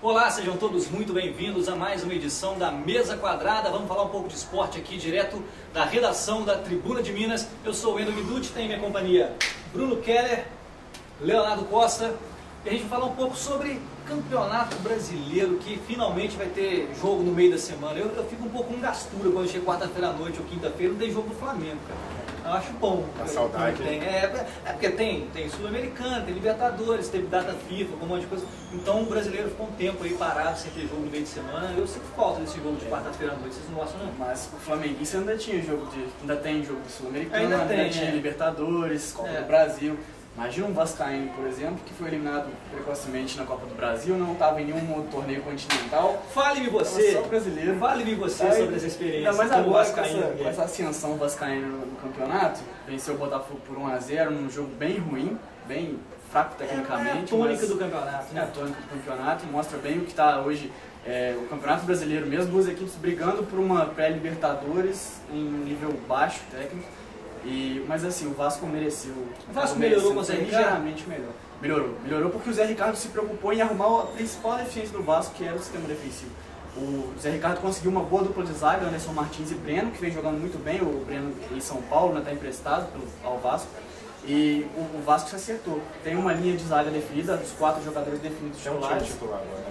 Olá, sejam todos muito bem-vindos a mais uma edição da Mesa Quadrada. Vamos falar um pouco de esporte aqui, direto da redação da Tribuna de Minas. Eu sou o Wendel Guiducci, tem minha companhia Bruno Keller, Leonardo Costa. E a gente vai falar um pouco sobre Campeonato Brasileiro, que finalmente vai ter jogo no meio da semana. Eu fico um pouco com gastura quando chega quarta-feira à noite ou quinta-feira, não tem jogo do Flamengo, cara. Eu acho bom. A saudade. Porque tem Sul-Americana, tem Libertadores, teve data FIFA, um monte de coisa. Então o brasileiro ficou um tempo aí parado sem ter jogo no meio de semana. Eu sinto falta desse jogo de quarta-feira à noite, vocês não gostam não? Mas o flamenguista ainda tinha ainda tem jogo do Sul-Americana, ainda tinha Libertadores, Copa do Brasil. Imagina um vascaíno, por exemplo, que foi eliminado precocemente na Copa do Brasil, não estava em nenhum torneio continental. Fale-me você, só brasileiro. Fale-me você sobre essa experiência. Ainda mais agora com essa ascensão vascaína no campeonato, venceu o Botafogo por 1-0 num jogo bem ruim, bem fraco tecnicamente. É a tônica do campeonato, né? É a tônica do campeonato, mostra bem o que está hoje o Campeonato Brasileiro mesmo, duas equipes brigando por uma pré-Libertadores em nível baixo técnico. Mas assim, o Vasco mereceu. O Vasco melhorou com o Zé Ricardo? Ligeiramente melhor. Melhorou porque o Zé Ricardo se preocupou em arrumar a principal deficiência do Vasco, que era o sistema defensivo. O Zé Ricardo conseguiu uma boa dupla de zaga, Anderson Martins e Breno, que vem jogando muito bem. O Breno em São Paulo está emprestado ao Vasco. E o Vasco se acertou. Tem uma linha de zaga definida, os 4 jogadores definidos titulares.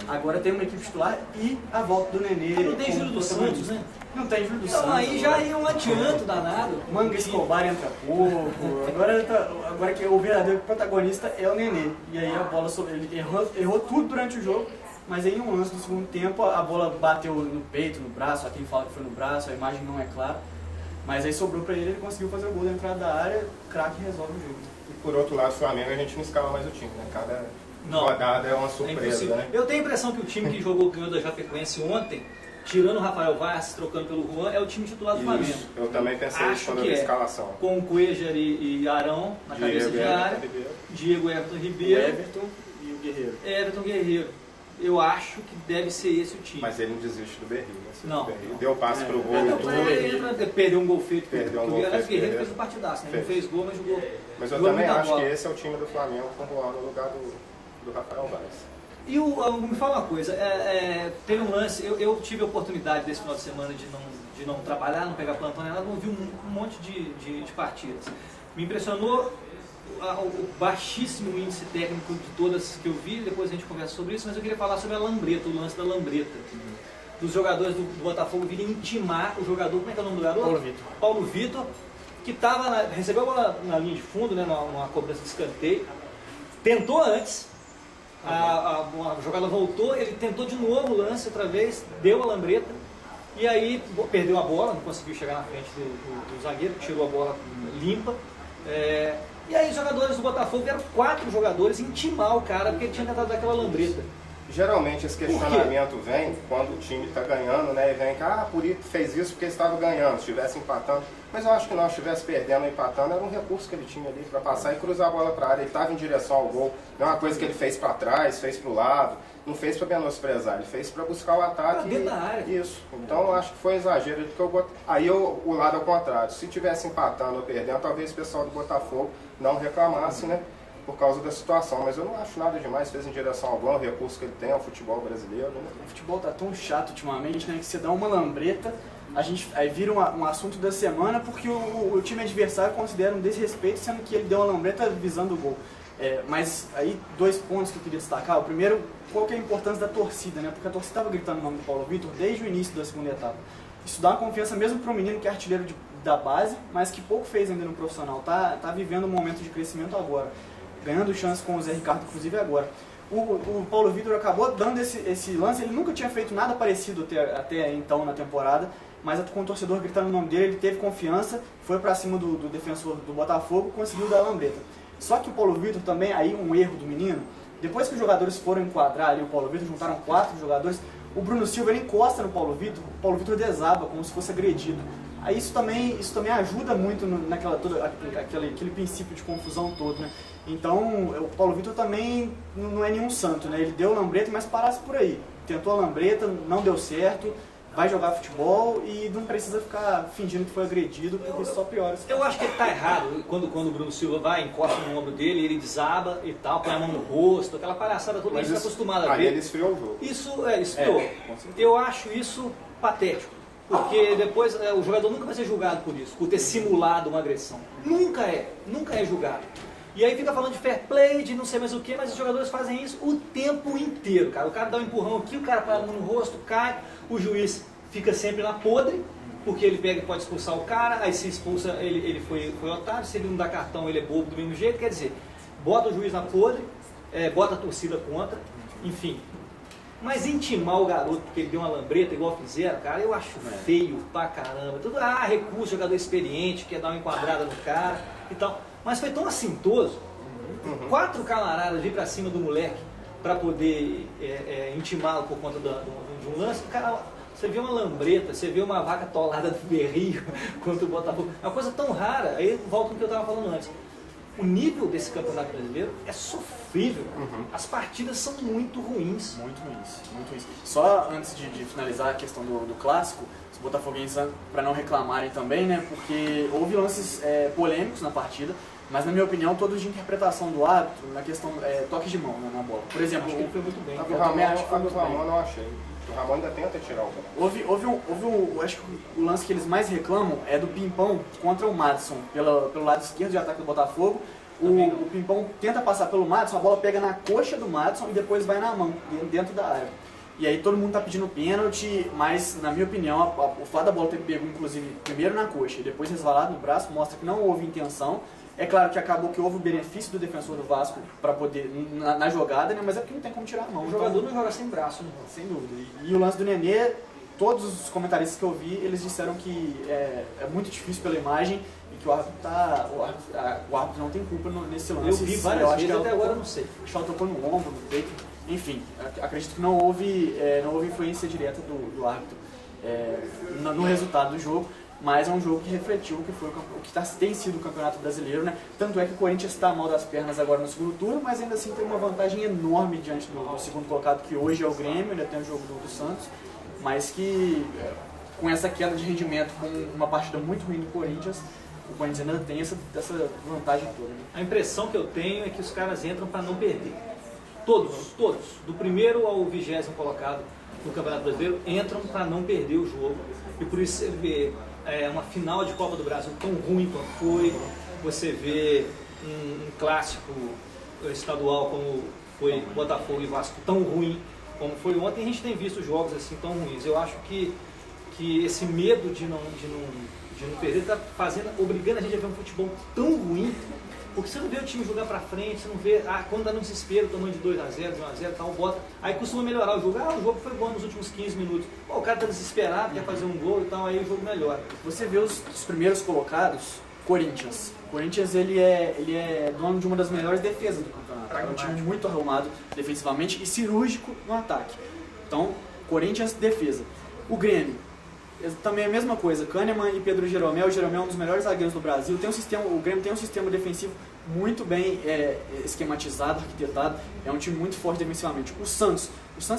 Agora tem uma equipe titular e a volta do Nenê. Não tem Júlio dos Santos, né? Não tem Júlio dos Santos. Santos. Aí já é um adianto danado. Manga Escobar entra pouco. Agora que o verdadeiro protagonista é o Nenê. E aí a bola, ele errou tudo durante o jogo. Mas aí em um lance do segundo tempo a bola bateu no peito, no braço. Há quem fala que foi no braço, a imagem não é clara. Mas aí sobrou pra ele conseguiu fazer o gol da entrada da área, craque resolve o jogo. E por outro lado, o Flamengo a gente não escala mais o time, né? Cada rodada é uma surpresa, né? Eu tenho a impressão que o time que ganhou da Chapecoense ontem, tirando o Rafael Vaz, trocando pelo Juan, é o time titular do Flamengo. Eu também pensei isso quando eu escalação. Com o Cuéllar e Arão na cabeça de área, Diego Everton Ribeiro, Everton e o Guerreiro. Everton Guerreiro. Eu acho que deve ser esse o time. Mas ele não desiste do Berrio, né? Não. Berrio deu passe pro gol e tudo. Perdeu um gol feito. Perdeu um gol feito. O Guerreiro fez um partidaço, né? Não fez gol, mas jogou. Mas eu também acho que esse é o time do Flamengo com o Juan no lugar do Rafael Vaz. E me fala uma coisa, teve um lance, eu tive a oportunidade desse final de semana de não trabalhar, não pegar plantão, nada, não vi um monte de partidas. Me impressionou o baixíssimo índice técnico de todas que eu vi, depois a gente conversa sobre isso, mas eu queria falar sobre a lambreta, o lance da lambreta. Dos jogadores do Botafogo virem intimar o jogador, como é que é o nome do garoto? Paulo Vitor, que recebeu a bola na linha de fundo, né, numa cobrança de escanteio, tentou antes, a jogada voltou, ele tentou de novo o lance outra vez, deu a lambreta, e aí perdeu a bola, não conseguiu chegar na frente do zagueiro, tirou a bola limpa. E aí os jogadores do Botafogo eram 4 jogadores intimar o cara porque ele tinha tentado dar aquela lambreta. Geralmente esse questionamento vem quando o time está ganhando, né? E vem que, Purito fez isso porque estava ganhando, se estivesse empatando. Mas eu acho que não, se estivesse perdendo ou empatando, era um recurso que ele tinha ali para passar e cruzar a bola para a área. Ele estava em direção ao gol, não é uma coisa que ele fez para trás, fez para o lado, não fez para menosprezar, ele fez para buscar o ataque. Dentro da área. Isso. Então eu acho que foi um exagero. O lado ao contrário, se estivesse empatando ou perdendo, talvez o pessoal do Botafogo não reclamasse, né? Por causa da situação, mas eu não acho nada demais, fez em direção ao gol, o recurso que ele tem ao futebol brasileiro, né? O futebol tá tão chato ultimamente, né, que você dá uma lambreta, aí vira um assunto da semana, porque o time adversário considera um desrespeito, sendo que ele deu uma lambreta visando o gol. Mas aí 2 pontos que eu queria destacar. O primeiro, qual que é a importância da torcida, né? Porque a torcida estava gritando o nome do Paulo Vitor desde o início da segunda etapa. Isso dá uma confiança mesmo para o menino que é artilheiro da base, mas que pouco fez ainda no profissional. Tá vivendo um momento de crescimento agora, ganhando chance com o Zé Ricardo, inclusive agora. O Paulo Vitor acabou dando esse lance, ele nunca tinha feito nada parecido até então na temporada, mas com o torcedor gritando o nome dele, ele teve confiança, foi para cima do defensor do Botafogo, conseguiu dar a lambreta. Só que o Paulo Vitor também, aí um erro do menino, depois que os jogadores foram enquadrar ali o Paulo Vitor, juntaram 4 jogadores, o Bruno Silva ele encosta no Paulo Vitor desaba, como se fosse agredido. Aí isso também ajuda muito aquele princípio de confusão todo, né? Então o Paulo Vitor também não é nenhum santo, né? Ele deu lambreta, mas parasse por aí. Tentou a lambreta, não deu certo, vai jogar futebol e não precisa ficar fingindo que foi agredido, porque isso só piora. Eu acho que ele tá errado quando o Bruno Silva vai, encosta no ombro dele, ele desaba e tal, põe a mão no rosto, aquela palhaçada toda que a gente está acostumado a ver. Aí ele esfriou o jogo. Isso, esfriou. Eu acho isso patético. Porque depois o jogador nunca vai ser julgado por isso, por ter simulado uma agressão. Nunca é julgado. E aí fica falando de fair play, de não sei mais o que, mas os jogadores fazem isso o tempo inteiro, cara. O cara dá um empurrão aqui, o cara põe a mão no rosto, cai, o juiz fica sempre na podre, porque ele pega e pode expulsar o cara, aí se expulsa, ele foi otário, se ele não dá cartão, ele é bobo do mesmo jeito, quer dizer, bota o juiz na podre, bota a torcida contra, enfim. Mas intimar o garoto porque ele deu uma lambreta igual fizeram, cara, eu acho feio pra caramba. Tudo, recurso, jogador experiente, quer dar uma enquadrada no cara e tal. Mas foi tão assintoso, 4 camaradas vir pra cima do moleque pra poder intimá-lo por conta de um lance. Cara, você vê uma lambreta, você vê uma vaca tolada do berrio contra o Botafogo. É uma coisa tão rara, aí volta no que eu tava falando antes. O nível desse campeonato brasileiro é sofrível. As partidas são muito ruins. Muito ruins. Só antes de finalizar a questão do clássico, os botafoguenses, para não reclamarem também, né? Porque houve lances polêmicos na partida, mas na minha opinião, todos de interpretação do árbitro na questão toque de mão, né, na bola. Por exemplo, acho que ele foi muito bem. O Ramon não achei. O Ramon ainda tenta tirar o gol. Acho que o lance que eles mais reclamam é do Pimpão contra o Madison, pelo lado esquerdo de ataque do Botafogo. O Pimpão tenta passar pelo Madison, a bola pega na coxa do Madison e depois vai na mão, dentro da área. E aí todo mundo tá pedindo pênalti, mas na minha opinião, o fato da bola ter pego inclusive primeiro na coxa e depois resvalado no braço mostra que não houve intenção. É claro que acabou que houve o benefício do defensor do Vasco para poder, na jogada, né? Mas é porque não tem como tirar a mão. O jogador não joga sem braço, né? Sem dúvida. E o lance do Nenê, todos os comentaristas que eu vi, eles disseram que é muito difícil pela imagem e que o árbitro não tem culpa nesse lance. Eu vi várias vezes, até agora eu não sei. Acho que ela tocou no ombro, no peito. Enfim, acredito que não houve influência direta do árbitro no resultado do jogo. Mas é um jogo que refletiu o que foi o que tem sido o Campeonato Brasileiro, né? Tanto é que o Corinthians está mal das pernas agora no segundo turno, mas ainda assim tem uma vantagem enorme diante do segundo colocado, que hoje é o Grêmio, ainda tem o jogo do Santos, mas que com essa queda de rendimento, com uma partida muito ruim do Corinthians, o Corinthians ainda tem essa vantagem toda. Né? A impressão que eu tenho é que os caras entram para não perder. Todos, do primeiro ao 20º colocado no Campeonato Brasileiro, entram para não perder o jogo. E por isso você vê uma final de Copa do Brasil tão ruim quanto foi, você vê um clássico estadual como foi Botafogo e Vasco tão ruim como foi ontem. A gente tem visto jogos assim tão ruins. Eu acho que esse medo de não perder está obrigando a gente a ver um futebol tão ruim, porque você não vê o time jogar pra frente, você não vê, quando dá no desespero, tomando de 2-0, de 1-0, tal, bota, aí costuma melhorar o jogo. O jogo foi bom nos últimos 15 minutos. O cara tá desesperado, quer fazer um gol e tal, aí o jogo melhora. Você vê os primeiros colocados, Corinthians. Corinthians, ele é dono de uma das melhores defesas do campeonato. É um time muito arrumado defensivamente e cirúrgico no ataque. Então, Corinthians, defesa. O Grêmio, também é a mesma coisa, Kahneman e Pedro Jeromel. O Jeromel é um dos melhores zagueiros do Brasil. O Grêmio tem um sistema defensivo muito bem esquematizado, arquitetado. É um time muito forte defensivamente. O Santos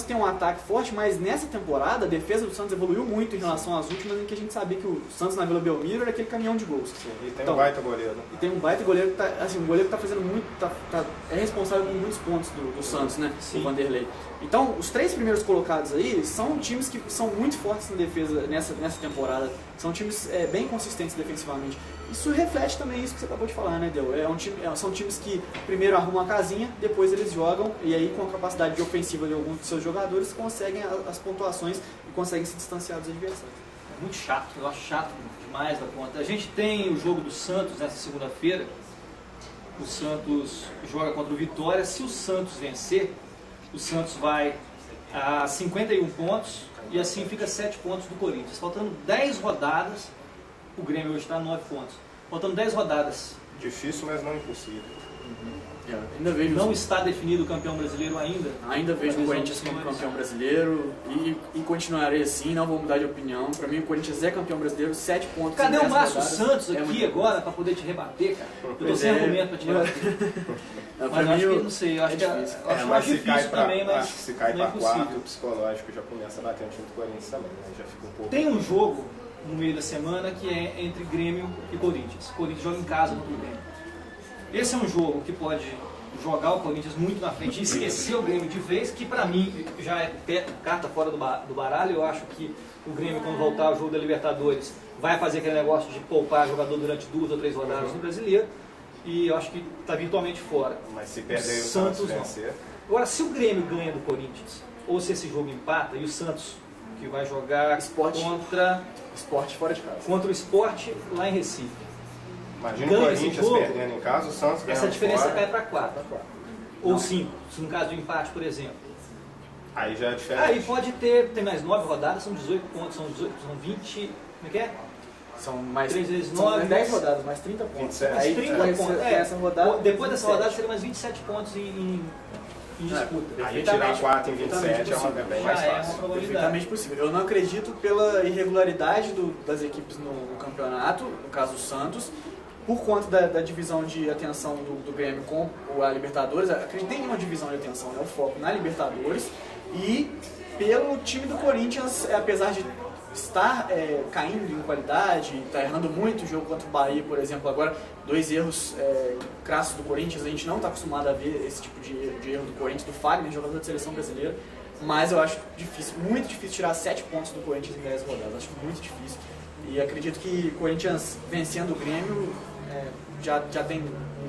tem um ataque forte, mas nessa temporada a defesa do Santos evoluiu muito em relação às últimas, em que a gente sabia que o Santos na Vila Belmiro era aquele caminhão de gols. Sim, e tem um baita goleiro. E tem um baita goleiro que o goleiro que tá fazendo muito, é responsável por muitos pontos do Santos, né? Sim. O Vanderlei. Então, os 3 primeiros colocados aí são times que são muito fortes na defesa nessa temporada. São times bem consistentes defensivamente. Isso reflete também isso que você acabou de falar, né, Del? São times que primeiro arrumam a casinha, depois eles jogam, e aí com a capacidade de ofensiva de alguns de seus jogadores conseguem as pontuações e conseguem se distanciar dos adversários. É muito chato, eu acho chato demais da conta. A gente tem o jogo do Santos nessa segunda-feira. O Santos joga contra o Vitória. Se o Santos vencer, o Santos vai a 51 pontos e assim fica 7 pontos do Corinthians. Faltando 10 rodadas, o Grêmio hoje está a 9 pontos. Faltando 10 rodadas. Difícil, mas não impossível. Ainda vejo Não está definido o campeão brasileiro ainda. Ainda vejo o Corinthians como campeão brasileiro e continuarei assim, não vou mudar de opinião. Para mim o Corinthians é campeão brasileiro, 7 pontos. Cadê em o 10 Márcio rodadas. Santos aqui agora para poder te rebater, cara? Eu tô sem argumento para te rebater. Mas Pra eu mim, acho que, não sei, eu acho que difícil. acho mas mais se difícil cai pra, também, mas acho que se cai não é para quarto, impossível. o psicológico já começa a bater no time do Corinthians também, né? Já fica um pouco... Tem um jogo no meio da semana que é entre Grêmio e Corinthians. O Corinthians joga em casa contra o Grêmio. Esse é um jogo que pode jogar o Corinthians muito na frente e esquecer o Grêmio de vez, que pra mim já é carta fora do baralho. Eu acho que o Grêmio, quando voltar ao jogo da Libertadores, vai fazer aquele negócio de poupar jogador durante 2 ou 3 rodadas no Brasileiro, e eu acho que está virtualmente fora. Mas se perder o Santos vencer... Agora, se o Grêmio ganha do Corinthians, ou se esse jogo empata, e o Santos, que vai jogar Sport fora de casa. contra o Sport lá em Recife. Imagina o Ganha esse Corinthians jogo, perdendo em casa, o Santos ganhando Essa diferença fora. cai para 4. Ou 5, se no caso do empate, por exemplo. Aí já é diferente. Aí pode tem mais 9 rodadas, são 18 pontos, são 20, como é que é? São mais 3 vezes são 9, 10 rodadas, mais 30 pontos. 27. Mais Aí 30 depois pontos. essa rodada, Depois dessa 27. rodada seria mais 27 pontos em disputa. Aí tirar 4 em 27 é uma bem Já mais é uma fácil. probabilidade. Perfeitamente possível. Eu não acredito pela irregularidade das equipes no campeonato, no caso o Santos, por conta da divisão de atenção do Grêmio com a Libertadores. Acredito em uma divisão de atenção, né? O foco na Libertadores, e pelo time do Corinthians, apesar de estar caindo em qualidade, está errando muito o jogo contra o Bahia, por exemplo. Agora, 2 erros crassos do Corinthians, a gente não está acostumado a ver esse tipo de erro do Corinthians, do Fagner, jogador de seleção brasileira, mas eu acho difícil, muito difícil tirar 7 pontos do Corinthians em 10 rodadas, acho muito difícil, e acredito que o Corinthians vencendo o Grêmio já tem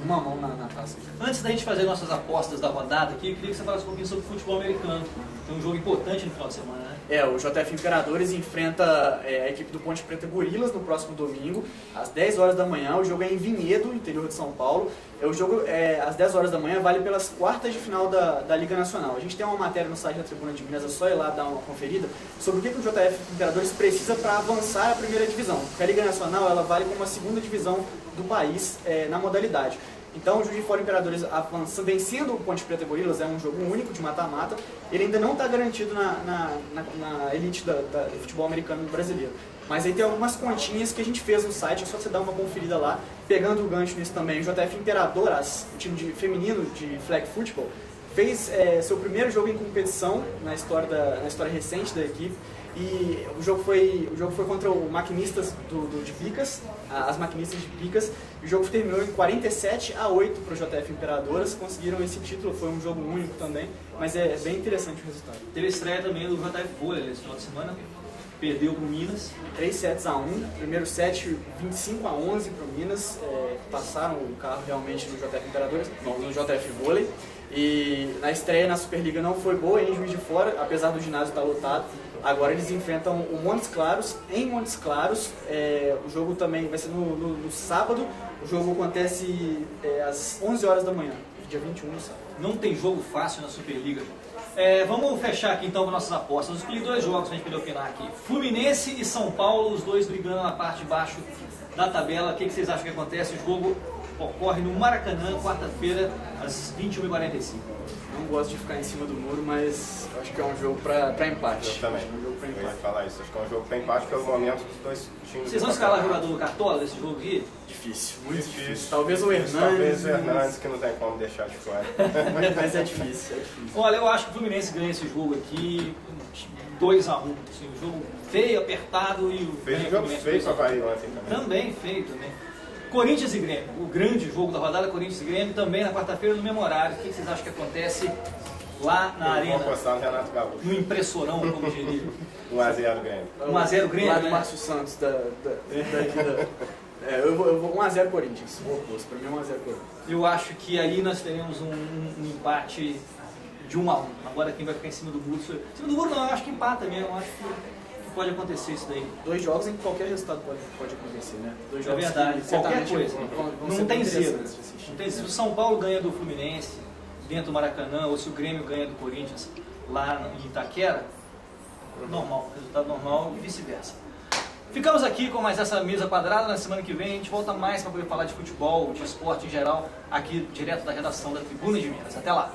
uma mão na taça. Antes da gente fazer nossas apostas da rodada aqui, eu queria que você falasse um pouquinho sobre futebol americano. Tem um jogo importante no final de semana, né? O JF Imperadores enfrenta a equipe do Ponte Preta Gorilas no próximo domingo, às 10 horas da manhã. O jogo é em Vinhedo, interior de São Paulo. O jogo, às 10 horas da manhã, vale pelas quartas de final da Liga Nacional. A gente tem uma matéria no site da Tribuna de Minas, é só ir lá dar uma conferida, sobre o que o JF Imperadores precisa para avançar a primeira divisão. Porque a Liga Nacional ela vale como a segunda divisão do país na modalidade. Então o Juiz de Fora Imperadores avança, vencendo o Ponte Preta Gorilas, é um jogo único de mata-mata. Ele ainda não está garantido na elite do futebol americano brasileiro. Mas aí tem algumas continhas que a gente fez no site, é só você dar uma conferida lá. Pegando o gancho nisso também, o JF Imperadoras, o time feminino de flag football, fez seu primeiro jogo em competição na história recente da equipe. E o jogo foi contra o Maquinistas de Picas, as Maquinistas de Picas. O jogo terminou em 47-8 para o JF Imperadoras, conseguiram esse título, foi um jogo único também, mas é bem interessante o resultado. Teve a estreia também do JF Vôlei nesse final de semana, perdeu para o Minas. 3-1, primeiro set 25-11 para o Minas, passaram o carro realmente no JF Imperadores, no JF Vôlei. E na estreia na Superliga não foi boa em Juiz de Fora, apesar do ginásio estar lotado. Agora eles enfrentam o Montes Claros, em Montes Claros. O jogo também vai ser no sábado. O jogo acontece às 11 horas da manhã, dia 21 no sábado. Não tem jogo fácil na Superliga. Vamos fechar aqui então com nossas apostas. Eu escolhi 2 jogos para a gente poder opinar aqui. Fluminense e São Paulo, os dois brigando na parte de baixo da tabela. O que vocês acham que acontece? O jogo ocorre no Maracanã, quarta-feira, às 21h45. Não gosto de ficar em cima do muro, mas acho que é um jogo para empate. Eu também. Eu ia falar isso. Acho que é um jogo para empate pelo momento dos dois times. Vocês vão escalar o jogador Cartola desse jogo aqui? Difícil, muito difícil. Talvez o Hernandes. Talvez o Hernandes, que não tem como deixar de fora. Mas é difícil. Olha, eu acho que o Fluminense ganha esse jogo aqui 2-1. Assim, um jogo feio, apertado e o Fez um jogo feio para Bahia ontem também. Também feio, também. Corinthians e Grêmio, o grande jogo da rodada, Corinthians e Grêmio, também na quarta-feira no mesmo horário. O que vocês acham que acontece lá na Arena? Vou apostar no Renato Gaúcho. No impressorão, como diria. 1x0 Grêmio. 1x0 Grêmio, Lá do né? Márcio Santos, eu vou 1x0 Corinthians, vou oposto, pra mim é 1x0 Corinthians. Eu acho que aí nós teremos um empate de 1-1. Agora quem vai ficar em cima do muro... Em cima do muro não, eu acho que empata mesmo, eu acho que pode acontecer isso daí. 2 jogos em que qualquer resultado pode acontecer, né? 2 É jogos verdade, que qualquer certamente coisa. vão Não ser tem muito zebra. interessantes de assistir. Não tem zebra. Se o São Paulo ganha do Fluminense dentro do Maracanã, ou se o Grêmio ganha do Corinthians lá em Itaquera, normal, resultado normal e vice-versa. Ficamos aqui com mais essa mesa quadrada. Na semana que vem a gente volta mais para poder falar de futebol, de esporte em geral, aqui direto da redação da Tribuna de Minas. Até lá!